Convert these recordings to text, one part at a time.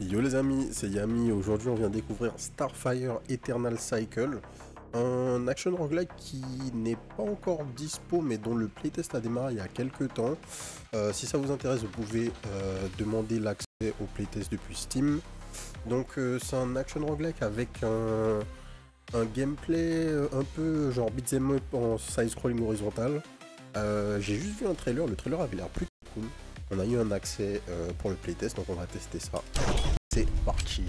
Yo les amis, c'est Yami. Aujourd'hui on vient découvrir Starfire Eternal Cycle, un action roguelike qui n'est pas encore dispo mais dont le playtest a démarré il y a quelques temps. Si ça vous intéresse, vous pouvez demander l'accès au playtest depuis Steam. Donc c'est un action roguelike avec un gameplay un peu genre beat'em up en side-scrolling horizontal. J'ai juste vu un trailer, le trailer avait l'air plutôt cool. On a eu un accès pour le playtest, donc on va tester ça. C'est parti.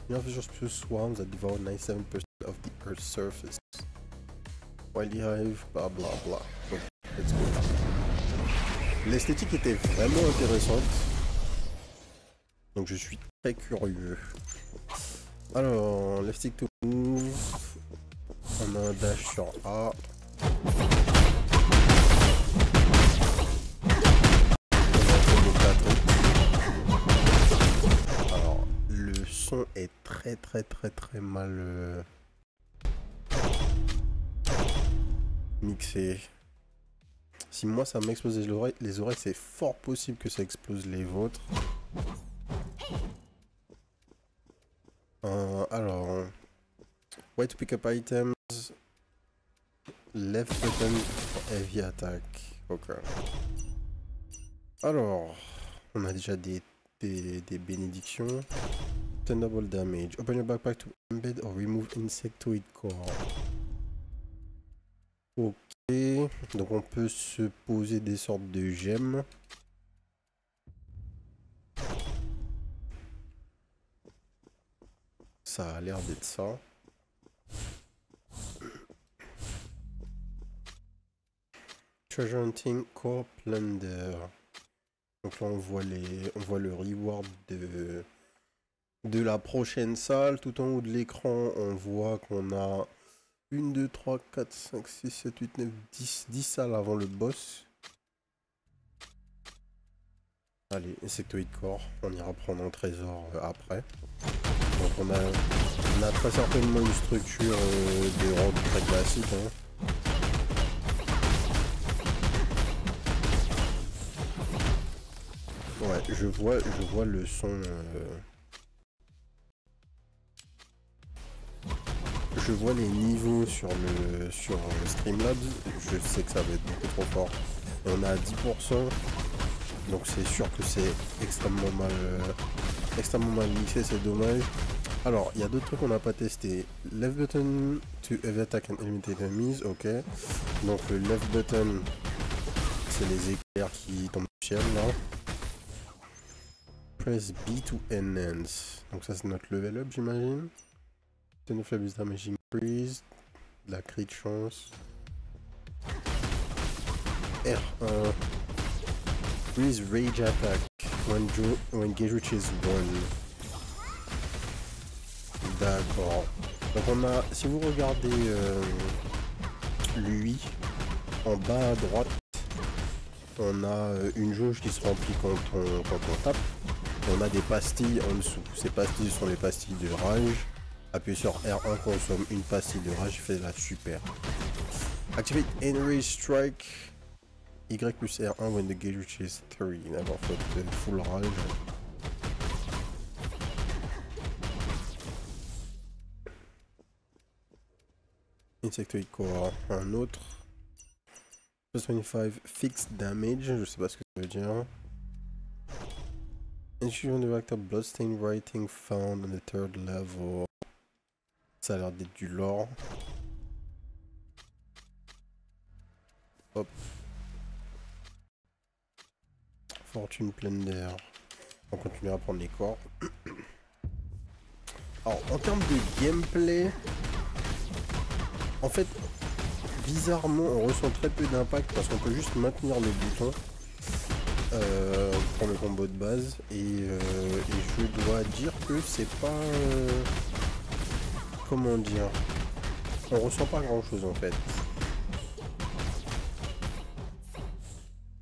Vicious swarms that devour 97% of the Earth's surface. While the hive, blah blah blah. Okay, let's go. L'esthétique était vraiment intéressante. Donc je suis très curieux. Alors, left stick to move. On a un dash sur A. Alors, le son est très mal mixé. Si moi ça m'explose les oreilles, c'est fort possible que ça explose les vôtres. Alors, way to pick up items, left button for heavy attack. Ok. Alors, on a déjà des bénédictions. Double damage. Open your backpack to embed or remove insectoid core. Ok. Donc on peut se poser des sortes de gemmes. Ça a l'air d'être ça. Treasure Hunting Core Plunder. Donc là on voit le reward de la prochaine salle. Tout en haut de l'écran on voit qu'on a 1, 2, 3, 4, 5, 6, 7, 8, 9, 10 salles avant le boss. Allez, Insectoid Core, on ira prendre un trésor après. Donc on a très certainement une structure de rock très classique. Hein. Ouais, je vois le son. Je vois les niveaux sur Streamlabs. Je sais que ça va être beaucoup trop fort. Et on a 10%. Donc c'est sûr que c'est extrêmement mal mixé, c'est dommage. Alors, il y a d'autres trucs qu'on n'a pas testé. Left button to heavy attack and eliminate enemies, ok. Donc le left button, c'est les éclairs qui tombent du ciel là. Press B to enhance. Donc ça c'est notre level up j'imagine. Ten of abuse damage increased. La crit de chance. R1. Freeze rage attack when gauge reaches 1. D'accord. Donc on a, si vous regardez lui, en bas à droite, on a une jauge qui se remplit quand on tape. On a des pastilles en dessous. Ces pastilles sont les pastilles de rage. Appuyez sur R1 consomme une pastille de rage, fait la super. Activate Enrage Strike. Y plus R1 when the gauge reaches 3. D'abord faut être full rage. Insectoid Core, un autre. Plus 25 fixed damage, je sais pas ce que ça veut dire. Infusion de reactor bloodstain writing found on the 3rd level. Ça a l'air d'être du lore. Hop. Fortune pleine d'air. On continue à prendre les corps. Alors en termes de gameplay, en fait, bizarrement, on ressent très peu d'impact parce qu'on peut juste maintenir le bouton pour le combo de base. Et je dois dire que c'est pas... comment dire, on ressent pas grand chose en fait.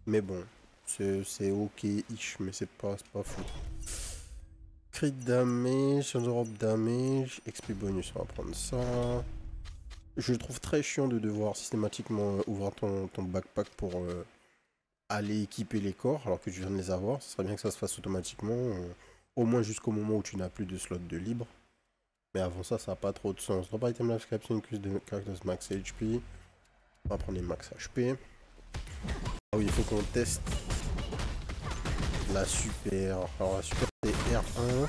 Mais bon, c'est ok-ish, mais c'est pas fou. Crit damage, drop damage, XP bonus, on va prendre ça. Je trouve très chiant de devoir systématiquement ouvrir ton backpack pour aller équiper les corps alors que tu viens de les avoir. Ce serait bien que ça se fasse automatiquement, au moins jusqu'au moment où tu n'as plus de slot de libre. Mais avant ça, ça n'a pas trop de sens. Drop item life capsule increase the character's max HP. On va prendre les max HP. Ah oui, il faut qu'on teste la super. Alors la super c'est R1.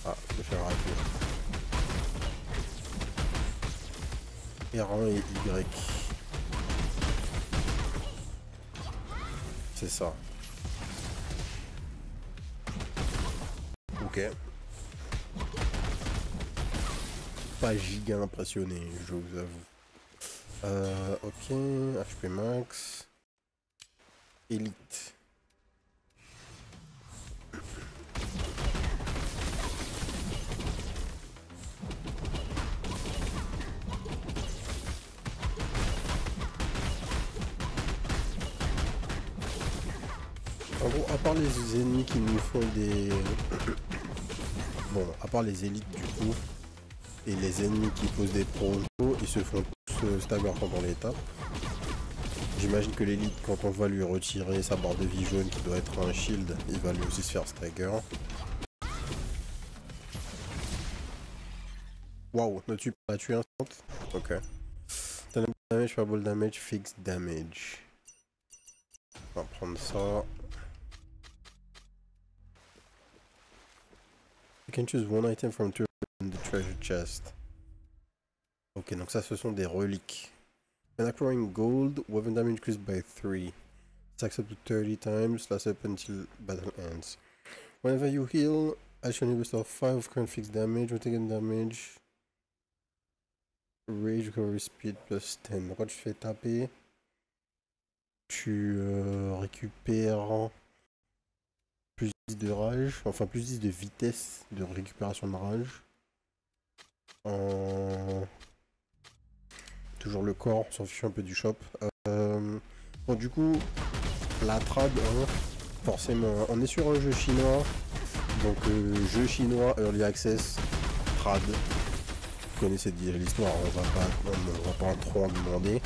Ah, je vais rater. R1 et Y. C'est ça. Ok. Pas giga impressionné, je vous avoue. Ok, HP max. Elite. En gros, à part les ennemis qui nous font des... Bon, à part les élites du coup, et les ennemis qui posent des projos, ils se font tous stagger quand on les tape. J'imagine que l'élite, quand on va lui retirer sa barre de vie jaune qui doit être un shield, il va lui aussi se faire stagger. Waouh, notre super l'a tué instant. Ok. Damage, fireball damage, fixed damage. On va prendre ça. You can choose one item from two in the treasure chest. Ok, donc ça, ce sont des reliques. When acquiring gold, weapon damage increased by 3. Stacks up to 30 times, lasts up until battle ends. Whenever you heal, additionally restore 5 of current fixed damage or taken damage. Rage recovery speed plus 10. Donc quand tu fais taper, tu récupères plus 10 de rage, enfin plus 10 de vitesse de récupération de rage. Toujours le corps, on s'en fiche un peu du shop. Bon du coup, la trad, hein, forcément, on est sur un jeu chinois, donc jeu chinois, early access, trad. Vous connaissez déjà l'histoire, on va pas trop en demander.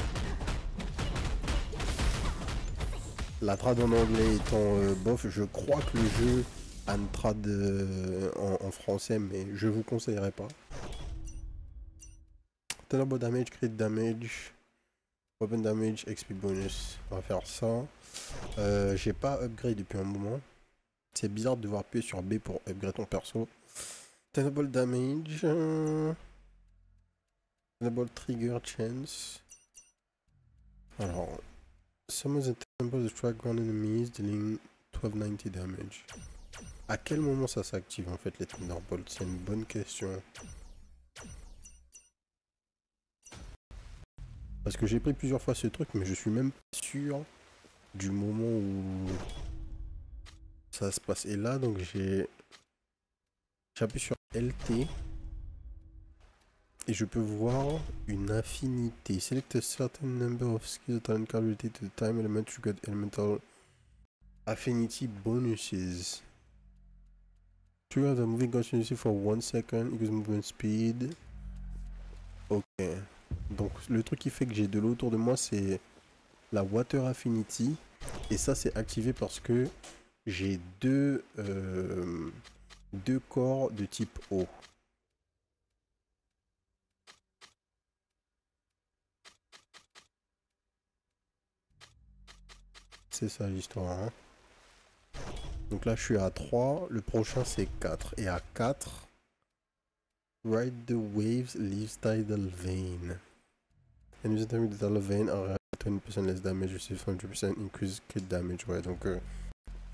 La trad en anglais étant bof, je crois que le jeu a une trad en français, mais je vous conseillerais pas. Turbo damage, crit damage, weapon damage, XP bonus. On va faire ça. J'ai pas upgrade depuis un moment. C'est bizarre de devoir appuyer sur B pour upgrade ton perso. Tenable damage. Tenable trigger chance. Alors. Summons a Tenable strike ground enemies dealing 1290 damage. À quel moment ça s'active en fait les Thunderbolts? C'est une bonne question. Parce que j'ai pris plusieurs fois ce truc, mais je suis même pas sûr du moment où ça se passe. Et là, donc j'appuie sur LT et je peux voir une infinité. Select a certain number of skills or talent card related to the time element to get elemental affinity bonuses. Trigger the moving continuously for 1 second, equals movement speed. Ok. Donc le truc qui fait que j'ai de l'eau autour de moi, c'est la water affinity. Et ça, c'est activé parce que j'ai deux corps de type eau. C'est ça l'histoire. Hein. Donc là, je suis à 3. Le prochain, c'est 4. Et à 4, ride the waves, leaves tidal vein. And use the tidal vein are 20% less damage, receive 100% increase crit damage. Ouais, donc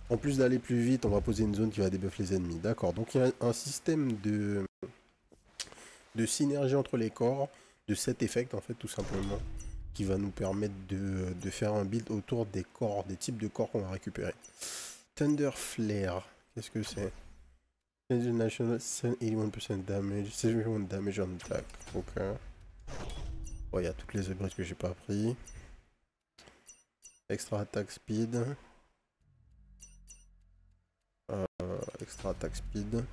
en plus d'aller plus vite, on va poser une zone qui va débuff les ennemis. D'accord, donc il y a un système de synergie entre les corps, de cet effect en fait tout simplement, qui va nous permettre de faire un build autour des corps, des types de corps qu'on va récupérer. Thunder Flare, qu'est-ce que c'est? National 81% damage, 71 damage on attack, ok. Bon, il y a toutes les upgrades que j'ai pas pris. Extra attack speed. Extra attack speed.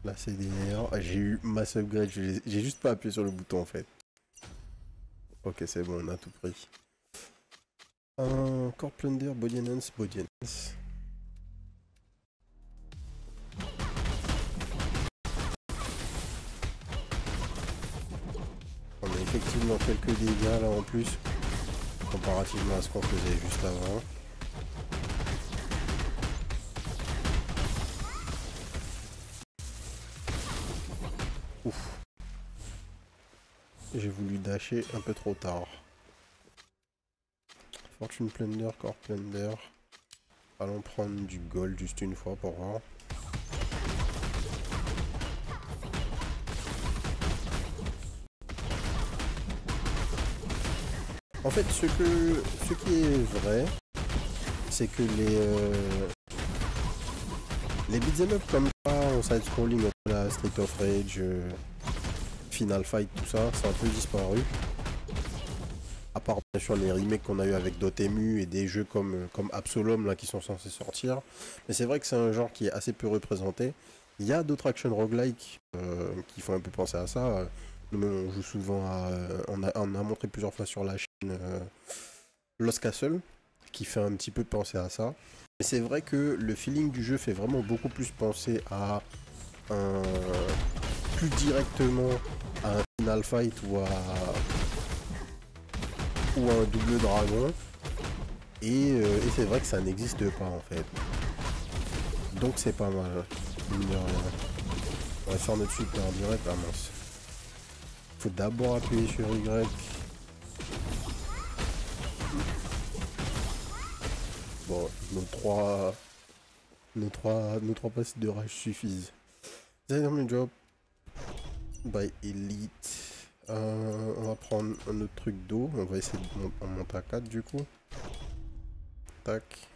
La CDR. Ah, j'ai eu mass upgrade, j'ai juste pas appuyé sur le bouton en fait. Ok, c'est bon, on a tout pris. Un Core Plunder, Body Enhance, Body Enhance. On a effectivement quelques dégâts là en plus, comparativement à ce qu'on faisait juste avant. Ouf. J'ai voulu dasher un peu trop tard. Fortune Plunder, Core Plunder. Allons prendre du gold juste une fois pour voir. En fait, ce qui est vrai, c'est que les beat'em up comme ça, en side-scrolling, la Street of Rage, Final Fight, tout ça, c'est un peu disparu. À part bien sûr les remakes qu'on a eu avec Dotemu et des jeux comme Absolom là, qui sont censés sortir. Mais c'est vrai que c'est un genre qui est assez peu représenté. Il y a d'autres action roguelike qui font un peu penser à ça. Nous, on joue souvent à... on a montré plusieurs fois sur la chaîne Lost Castle, qui fait un petit peu penser à ça. Mais c'est vrai que le feeling du jeu fait vraiment beaucoup plus penser à un... plus directement à un Final Fight ou un double dragon. Et c'est vrai que ça n'existe pas en fait. Donc c'est pas mal. On va faire notre super direct. Ah mince. Faut d'abord appuyer sur Y. Bon, nos trois passes de rage suffisent. Dynamic Drop by Elite. On va prendre un autre truc d'eau. On va essayer de monter à 4 du coup. Tac.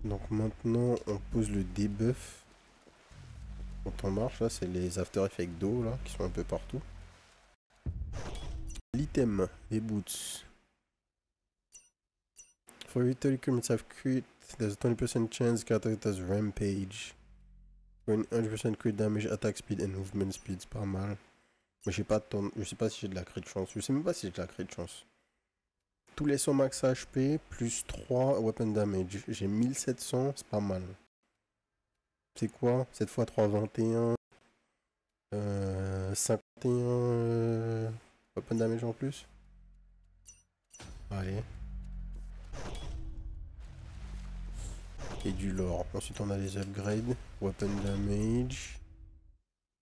Donc maintenant on pose le debuff. Quand on marche là, c'est les After Effects d'eau là qui sont un peu partout. L'item, les boots. For every 30 crits have crit, there's a 20% chance character has Rampage. For une 100% crit damage, attack speed and movement speed, c'est pas mal. Mais j'ai pas de temps, je sais pas si j'ai de la crit chance. Je sais même pas si j'ai de la crit chance. Tous les sons max HP, plus 3 weapon damage. J'ai 1700, c'est pas mal. C'est quoi 7 x 3, 21. 51 weapon damage en plus. Allez. Et du lore. Ensuite on a les upgrades. Weapon damage.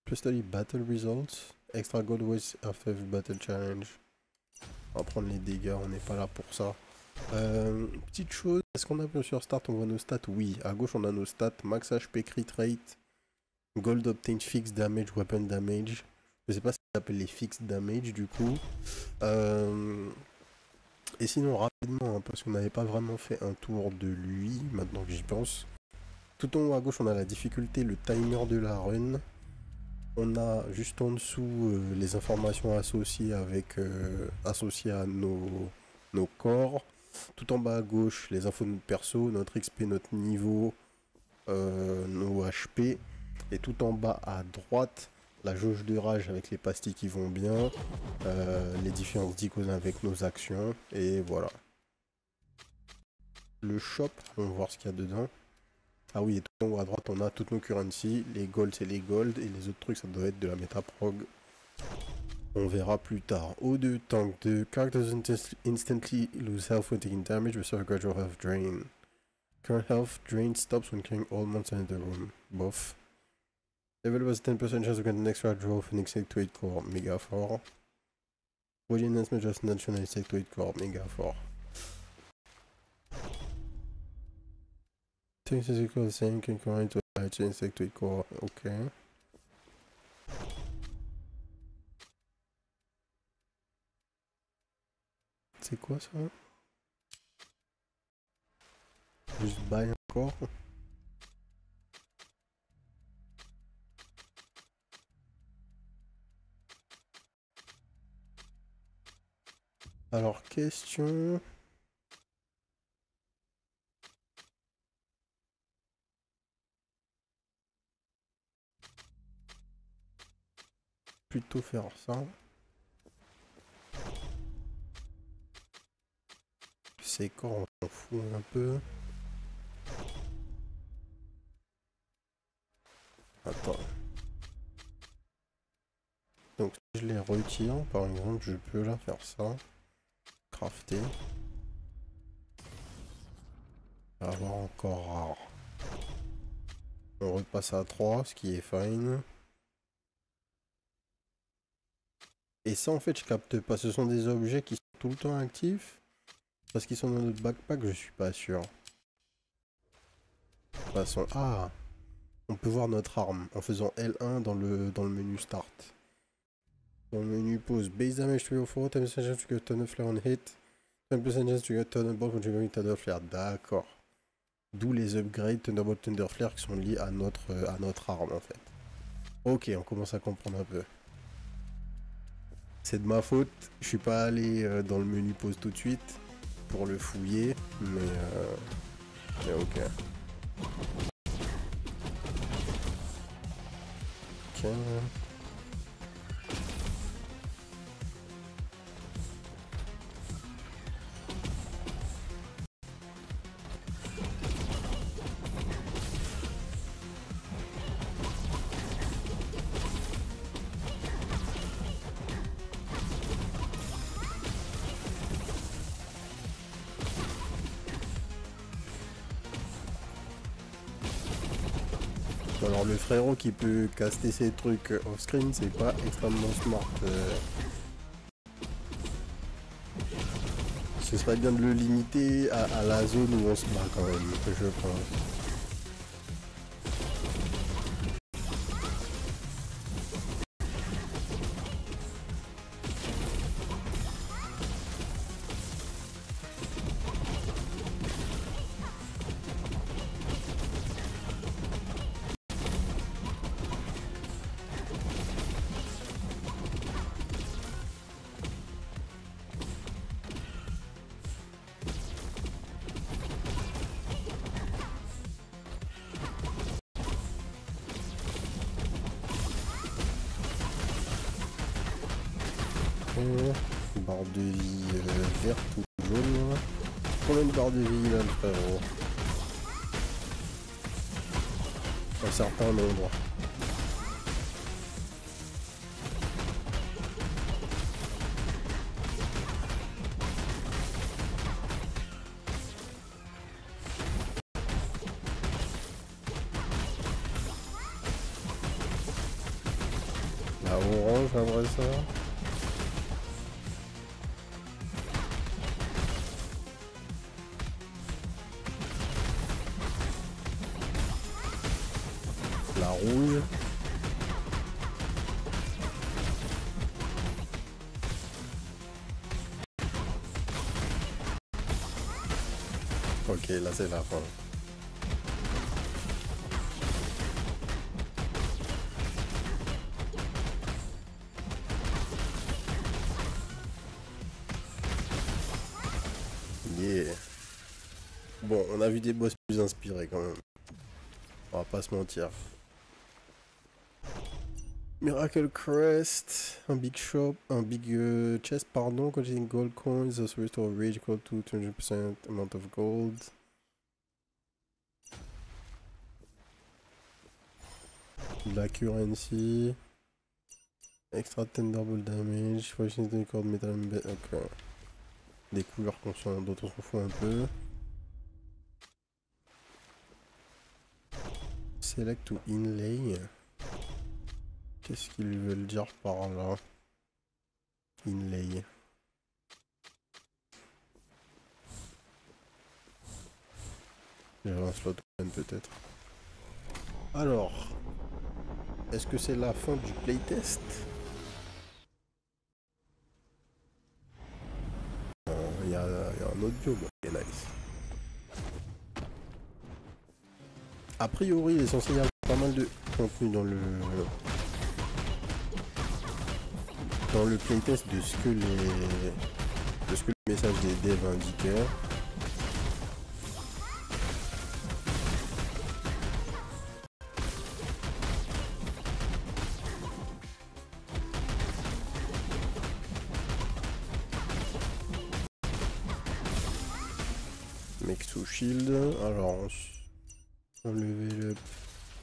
Plus study battle results. Extra gold waste after every battle challenge. On va prendre les dégâts, on n'est pas là pour ça. Petite chose, est-ce qu'on a bien sur start, on voit nos stats? Oui, à gauche on a nos stats. Max HP, crit rate. Gold obtained fixed damage, weapon damage. Je sais pas si ça s'appelle les fixed damage du coup. Et sinon rapidement, hein, parce qu'on n'avait pas vraiment fait un tour de lui, maintenant que j'y pense. Tout en haut à gauche on a la difficulté, le timer de la run. On a juste en dessous les informations associées associées à nos corps. Tout en bas à gauche, les infos de notre perso, notre XP, notre niveau, nos HP. Et tout en bas à droite, la jauge de rage avec les pastilles qui vont bien, les différences d'icônes avec nos actions, et voilà. Le shop, on va voir ce qu'il y a dedans. Ah oui, et tout en haut à droite, on a toutes nos currencies. Les gold, c'est les gold, et les autres trucs, ça doit être de la métaprog. On verra plus tard. O2 tank. The characters instantly lose health when taking damage, receive a gradual health drain. Current health drain stops when killing all monsters in the room. Bof. Level was 10% chance to get an extra draw of an insectoid core. Méga fort. Body enhancement just national insectoid core. Méga fort. Things is equal to the same can combine to a insectoid core. Ok. C'est quoi ça? Juste bail encore. Alors, question. plutôt faire ça. Ces corps, on s'en fout un peu. Attends. Donc si je les retire, par exemple, je peux là faire ça. Crafter. Avoir encore rare. On repasse à 3, ce qui est fine. Et ça en fait je capte pas, ce sont des objets qui sont tout le temps actifs. Parce qu'ils sont dans notre backpack, je suis pas sûr. De toute façon, ah, on peut voir notre arme en faisant L1 dans le menu start. Dans le menu pause, base damage 304, 10% chance to get ton of flare on hit, 10% chance to get Thunderbolt when you're going Thunder Flare. D'accord. D'où les upgrades Thunderbolt, Thunder Flare qui sont liés à notre arme en fait. Ok, on commence à comprendre un peu. C'est de ma faute, je suis pas allé dans le menu pause tout de suite pour le fouiller, mais ok. Ok. Alors le frérot qui peut caster ses trucs off-screen, c'est pas extrêmement smart. Ce serait bien de le limiter à la zone où on se bat quand même, je pense. Barre de vie verte ou jaune. Combien de barres de vie là le frérot? Un certain nombre. La orange après ça. La rouge. Ok, là c'est la fin. Yeah. Bon, on a vu des boss plus inspirés quand même. On va pas se mentir. Miracle Crest, un big shop, un big chest, pardon, containing gold coins, also restore rage equal to 200% amount of gold. La currency, extra thunderbolt damage, fortune record metal embed, ok. Des couleurs dont on s'en fout un peu. Select to inlay. Qu'est-ce qu'ils veulent dire par là? Inlay. J'avais un slot peut-être. Alors, est-ce que c'est la fin du playtest? Il y a un autre job qui est nice. A priori, il est censé y avoir pas mal de contenu dans le playtest de ce que le message des devs indiquait. Make to shield. Alors, on level up.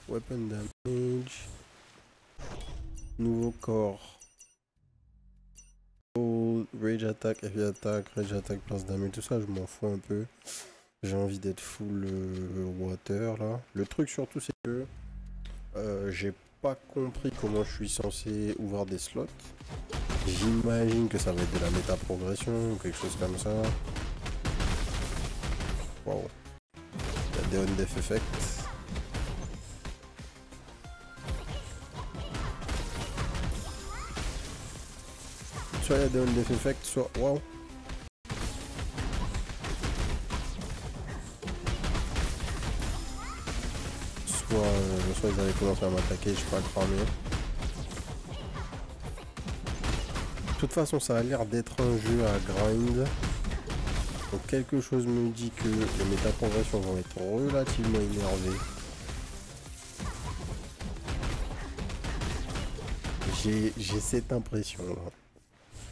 Weapon damage. Nouveau corps. Oh, rage attack, heavy attack, rage attack plus damage, tout ça je m'en fous un peu. J'ai envie d'être full water là. Le truc surtout c'est que j'ai pas compris comment je suis censé ouvrir des slots. J'imagine que ça va être de la méta progression ou quelque chose comme ça. Wow. Il y a des on-death effects. Soit il y a des on-death effects, soit... Wow. Soit ils avaient commencé à m'attaquer, je suis pas cramé. De toute façon, ça a l'air d'être un jeu à grind. Donc quelque chose me dit que les métaprogressions vont être relativement énervées. J'ai cette impression là.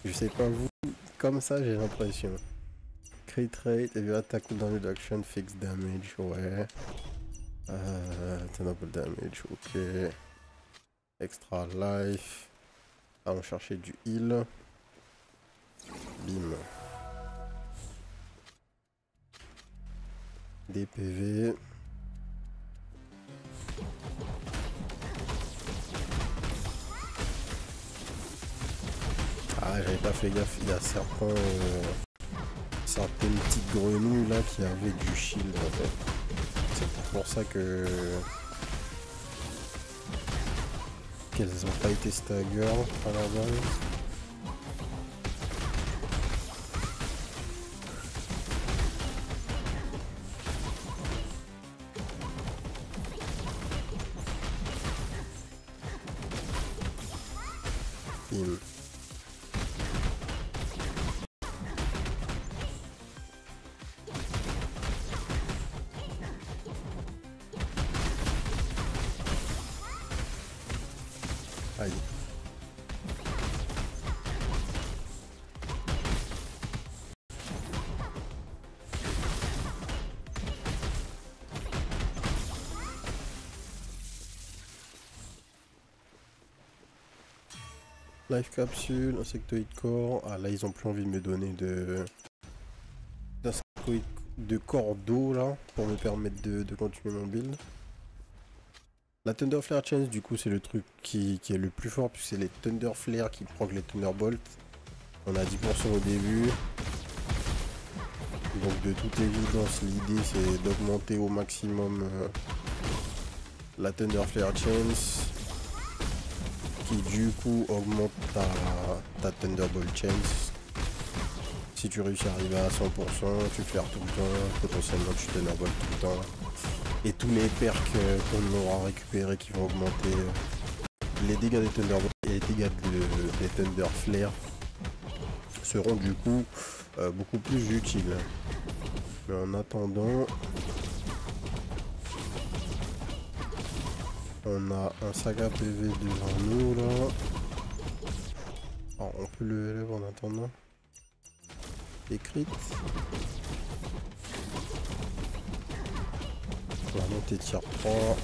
Je sais pas vous, comme ça j'ai l'impression. Crit rate, heavy attack cooldown reduction, fixed damage, ouais. Tenable damage, ok. Extra life. Ah, on cherchait du heal. Bim. Des PV. Ah, j'avais pas fait gaffe, il y a certaines petites grenouilles là qui avaient du shield en fait. C'est pour ça que qu'elles ont pas été stagger à la base. Bim. Aïe. Life capsule, insectoid core. Ah là ils ont plus envie de me donner d'insectoid de corps d'eau là pour me permettre de continuer mon build. La Thunder Flare Chance du coup c'est le truc qui est le plus fort puisque c'est les Thunder Flare qui proc les Thunderbolt. On a 10% au début. Donc de toute évidence l'idée c'est d'augmenter au maximum la Thunder Flare Chance. Qui du coup augmente ta Thunderbolt Chance. Si tu réussis à arriver à 100%, tu flaires tout le temps, potentiellement tu Thunderbolt tout le temps. Et tous les perks qu'on aura récupérés qui vont augmenter les dégâts des Thunderbolt et les dégâts des Thunder Flare seront du coup beaucoup plus utiles. Mais en attendant, on a un saga PV devant nous là. Alors, on peut le lever en attendant. Écrite. On va monter tier 3.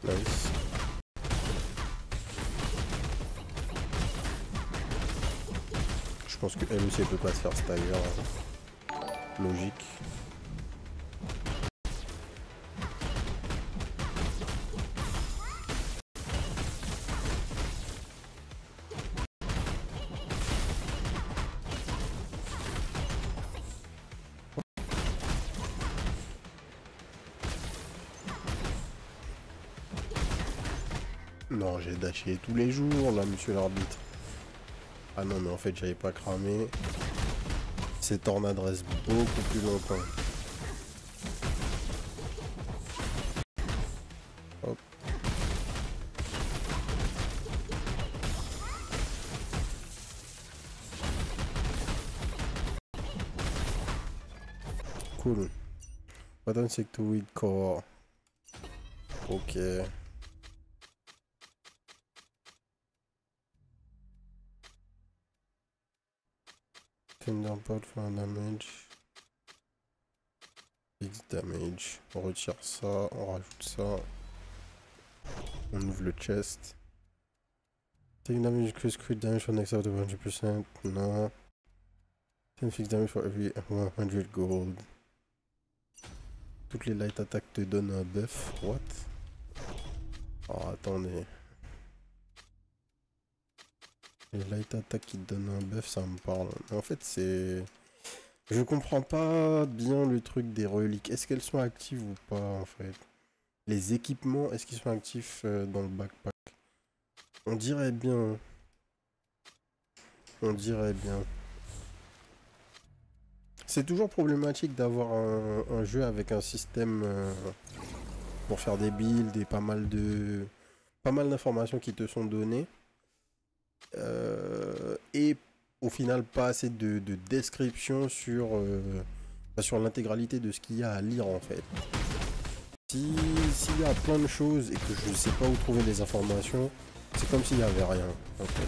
Nice. Je pense que elle aussi elle peut pas se faire stagger. Logique. Non, j'ai dashé tous les jours là, monsieur l'arbitre. Ah non, mais en fait, j'avais pas cramé. Cette tornade reste beaucoup plus longtemps. Hop. Cool. Button sectoid core. Ok. Thunderbolt for damage. X damage. On retire ça, on rajoute ça. On ouvre le chest. Take damage, increase crit damage for next out of 100%. Non. 10 fixed damage for every 100 gold. Toutes les light attacks te donnent un buff. What? Oh, attendez. Les light attacks qui te donnent un buff, ça me parle. Mais en fait, c'est... Je comprends pas bien le truc des reliques. Est-ce qu'elles sont actives ou pas, en fait? Les équipements, est-ce qu'ils sont actifs dans le backpack? On dirait bien. On dirait bien. C'est toujours problématique d'avoir un jeu avec un système pour faire des builds et pas mal d'informations qui te sont données. Et au final pas assez de description sur l'intégralité de ce qu'il y a à lire en fait. S'il y a plein de choses et que je sais pas où trouver les informations, c'est comme s'il n'y avait rien en fait.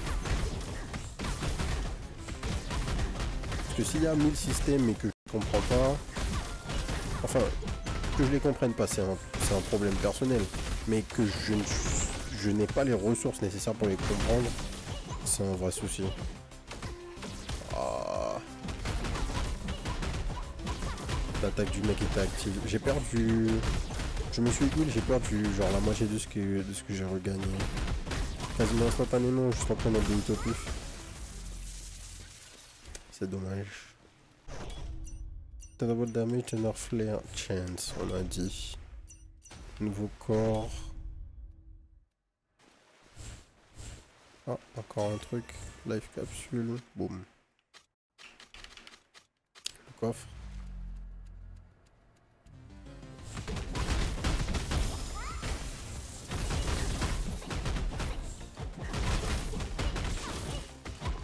Parce que s'il y a 1000 systèmes et que je comprends pas, enfin que je les comprenne pas, c'est un problème personnel, mais que je n'ai pas les ressources nécessaires pour les comprendre, c'est un vrai souci. Ah. L'attaque du mec était active. J'ai perdu... Je me suis heal, j'ai perdu genre la moitié de ce que j'ai regagné. Quasiment instantanément, juste en prenant des utopies. C'est dommage. Double damage, tenor flare, chance, on a dit. Nouveau corps. Ah, encore un truc. Life capsule, boum. Le coffre.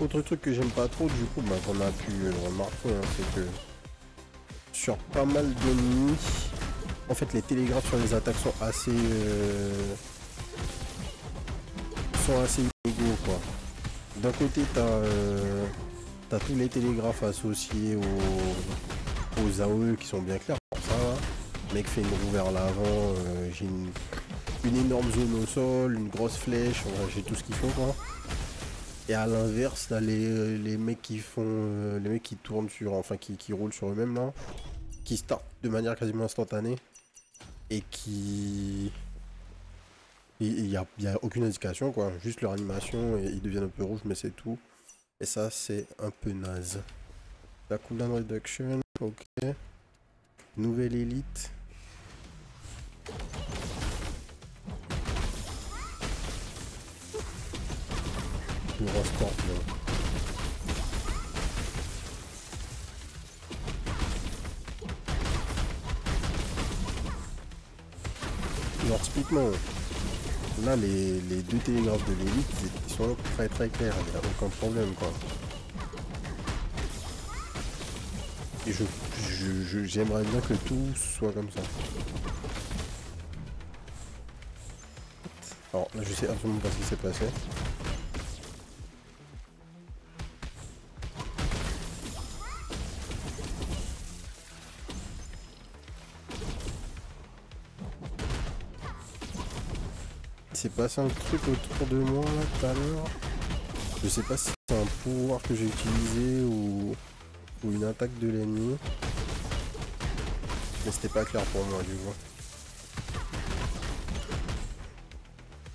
Autre truc que j'aime pas trop du coup, bah, qu'on a pu le remarquer, hein, c'est que sur pas mal d'ennemis, en fait les télégraphes sur les attaques sont assez inégaux quoi. D'un côté t'as tous les télégraphes associés aux AOE qui sont bien clairs pour ça. Là. Le mec fait une roue vers l'avant, j'ai une énorme zone au sol, une grosse flèche, j'ai tout ce qu'il faut quoi. Et à l'inverse, t'as les mecs qui font. Les mecs qui tournent sur. Enfin, qui roulent sur eux-mêmes là. Qui startent de manière quasiment instantanée. Et qui. Il n'y a aucune indication quoi. Juste leur animation et ils deviennent un peu rouges, mais c'est tout. Et ça, c'est un peu naze. La cooldown reduction. Ok. Nouvelle élite. Gros scorpion. Alors typiquement, là les deux télégraphes de l'élite, ils sont très très clairs, il n'y a aucun problème quoi. Et j'aimerais bien que tout soit comme ça. Alors là je sais absolument pas ce qui s'est passé. Il s'est passé un truc autour de moi là tout à l'heure. Je sais pas si c'est un pouvoir que j'ai utilisé ou une attaque de l'ennemi. Mais c'était pas clair pour moi du coup.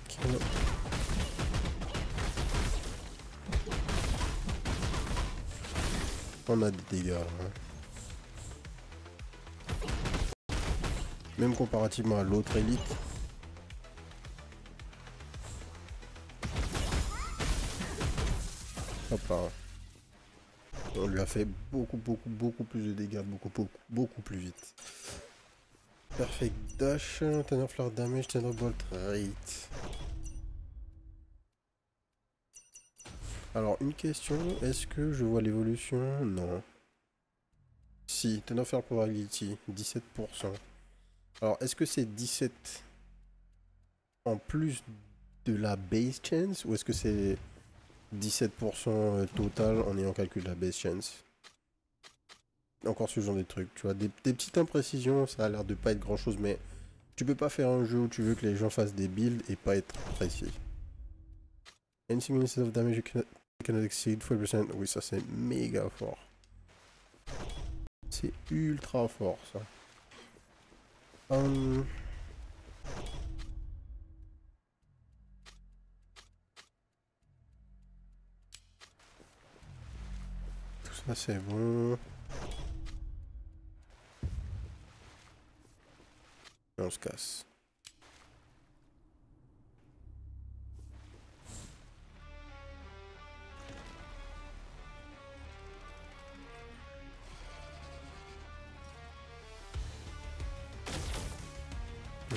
Okay. On a des dégâts là. Même comparativement à l'autre élite. Hop là. On lui a fait beaucoup plus de dégâts, beaucoup plus vite. Perfect dash, Thunder Flare damage, Thunderbolt rate. Alors une question, est-ce que je vois l'évolution? Non. Si, Thunder Flare probability, 17%. Alors est-ce que c'est 17 en plus de la base chance ou est-ce que c'est 17% total en ayant calculé la base chance? Encore ce genre de trucs, tu vois, des petites imprécisions, ça a l'air de pas être grand chose, mais tu peux pas faire un jeu où tu veux que les gens fassent des builds et pas être précis. Anything instead of damage you cannot exceed 40%. Oui, ça c'est méga fort. C'est ultra fort ça. Tout ça c'est bon. Et on se casse.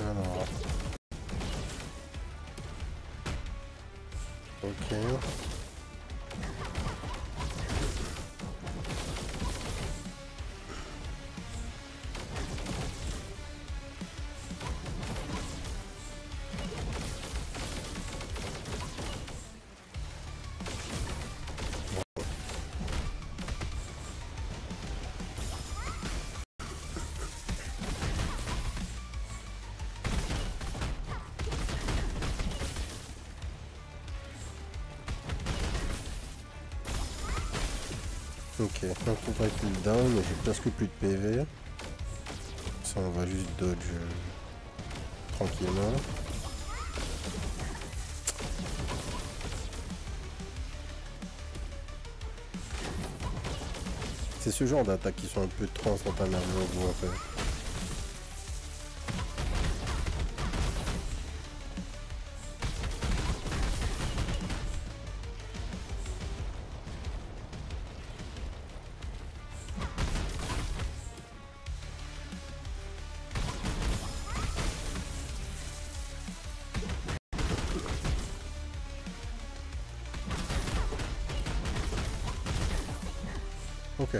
Alors. Ok. Ok, un coup avec le down, mais j'ai presque plus de PV. Ça, on va juste dodge tranquillement. C'est ce genre d'attaques qui sont un peu trop instantanément au bout en fait. Ok.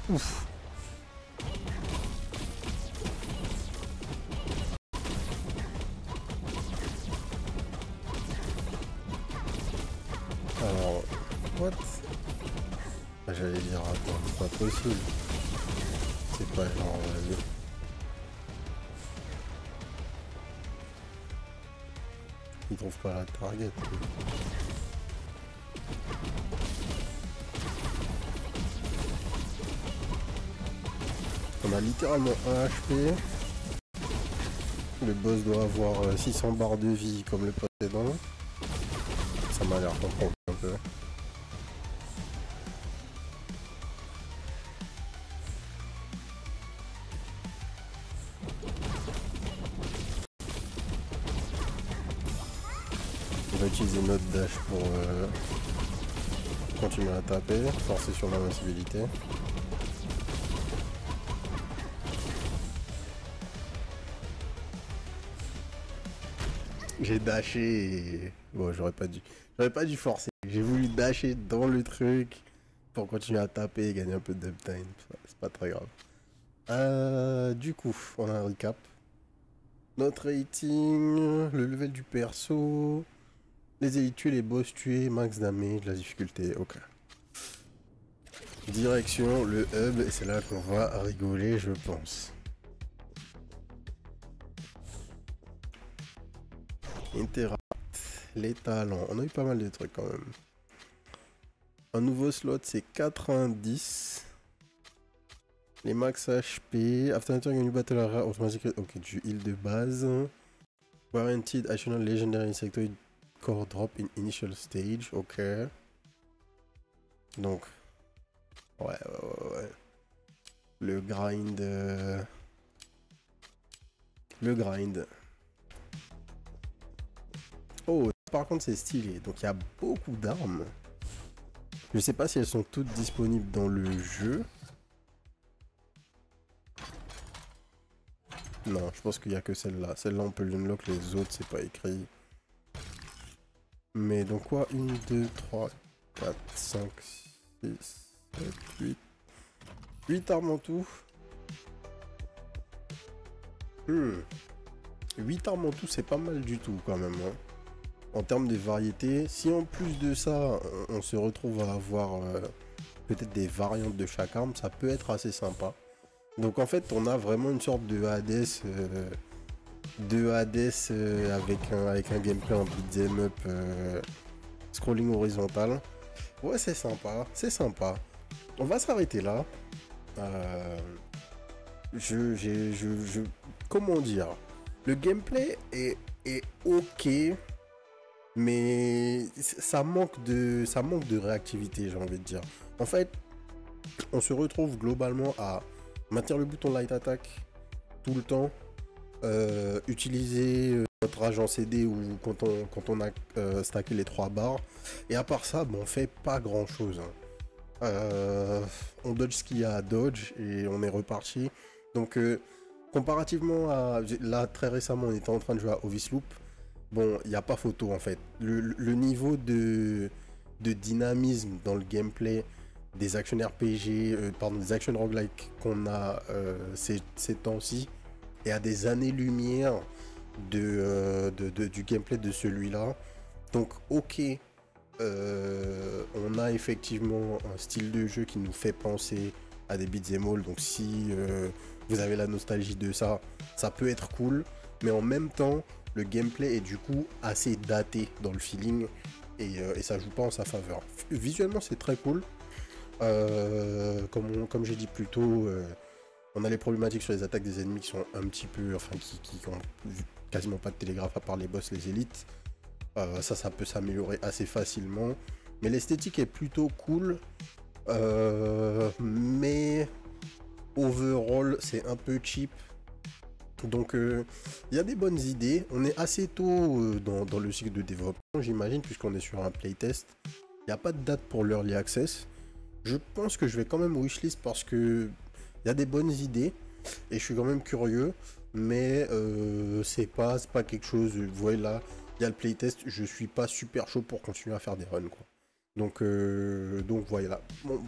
Ouf. Alors, what? J'allais dire, attends, c'est pas possible. C'est pas genre... il trouve pas la target. On a littéralement 1 HP. Le boss doit avoir 600 barres de vie comme le précédent. Ça m'a l'air comprendre un peu. On va utiliser notre dash pour continuer à taper, forcer sur l'invincibilité. J'ai dashé. Bon, j'aurais pas dû forcer. J'ai voulu dasher dans le truc pour continuer à taper et gagner un peu de uptime. C'est pas très grave. Du coup, on a un recap. Notre rating, le level du perso, les élites tués, les boss tués, max damage, la difficulté. Ok. Direction le hub, et c'est là qu'on va rigoler, je pense. Interact, les talents. On a eu pas mal de trucs quand même. Un nouveau slot, c'est 90. Les max HP. After entering a new battle area, automatic. Ok, du heal de base. Guaranteed additional legendary insectoid core drop in initial stage. Ok. Donc. Ouais. Le grind. Le grind. Oh, par contre, c'est stylé. Donc, il y a beaucoup d'armes. Je sais pas si elles sont toutes disponibles dans le jeu. Non, je pense qu'il n'y a que celle-là. Celle-là, on peut l'unlock, les autres, c'est pas écrit. Mais donc quoi? 1, 2, 3, 4, 5, 6, 7, 8. 8 armes en tout. 8 armes en tout, c'est pas mal du tout quand même. Hein. en termes de variété. Si en plus de ça, on se retrouve à avoir peut-être des variantes de chaque arme, ça peut être assez sympa. Donc en fait, on a vraiment une sorte de Hades, avec un gameplay en beat'em up scrolling horizontal. Ouais, c'est sympa, c'est sympa. On va s'arrêter là. Euh, comment dire? Le gameplay est ok, mais ça manque de réactivité, j'ai envie de dire. En fait, on se retrouve globalement à maintenir le bouton light attack tout le temps, utiliser notre rage en CD ou quand on a stacké les 3 barres, et à part ça, bon, on fait pas grand chose. On dodge ce qu'il y a à dodge et on est reparti. Donc comparativement à là, très récemment, on était en train de jouer à Ovisloop. Bon, il n'y a pas photo en fait. Le niveau de dynamisme dans le gameplay des action RPG, des action roguelike qu'on a ces temps-ci, et à des années-lumière du gameplay de celui-là. Donc ok, on a effectivement un style de jeu qui nous fait penser à des beat'em all. Donc si vous avez la nostalgie de ça, ça peut être cool. Mais en même temps, le gameplay est du coup assez daté dans le feeling et ça joue pas en sa faveur. Visuellement, c'est très cool. Comme j'ai dit plus tôt, on a les problématiques sur les attaques des ennemis qui sont un petit peu, enfin qui ont quasiment pas de télégraphe à part les boss, les élites. Ça peut s'améliorer assez facilement. Mais l'esthétique est plutôt cool. Mais overall, c'est un peu cheap. Donc il y a des bonnes idées. On est assez tôt dans le cycle de développement, j'imagine, puisqu'on est sur un playtest. Il n'y a pas de date pour l'early access. Je pense que je vais quand même wishlist parce que il y a des bonnes idées et je suis quand même curieux. Mais c'est pas quelque chose. Vous voyez là, il y a le playtest. Je suis pas super chaud pour continuer à faire des runs, quoi. Donc voilà. Bon,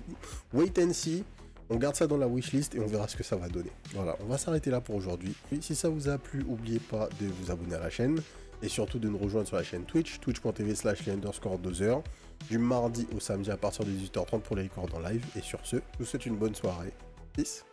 wait and see. On garde ça dans la wishlist et on verra ce que ça va donner. Voilà, on va s'arrêter là pour aujourd'hui. Si ça vous a plu, n'oubliez pas de vous abonner à la chaîne et surtout de nous rejoindre sur la chaîne Twitch, twitch.tv/les_dozers, du mardi au samedi à partir de 18h30 pour les records en live. Et sur ce, je vous souhaite une bonne soirée. Peace.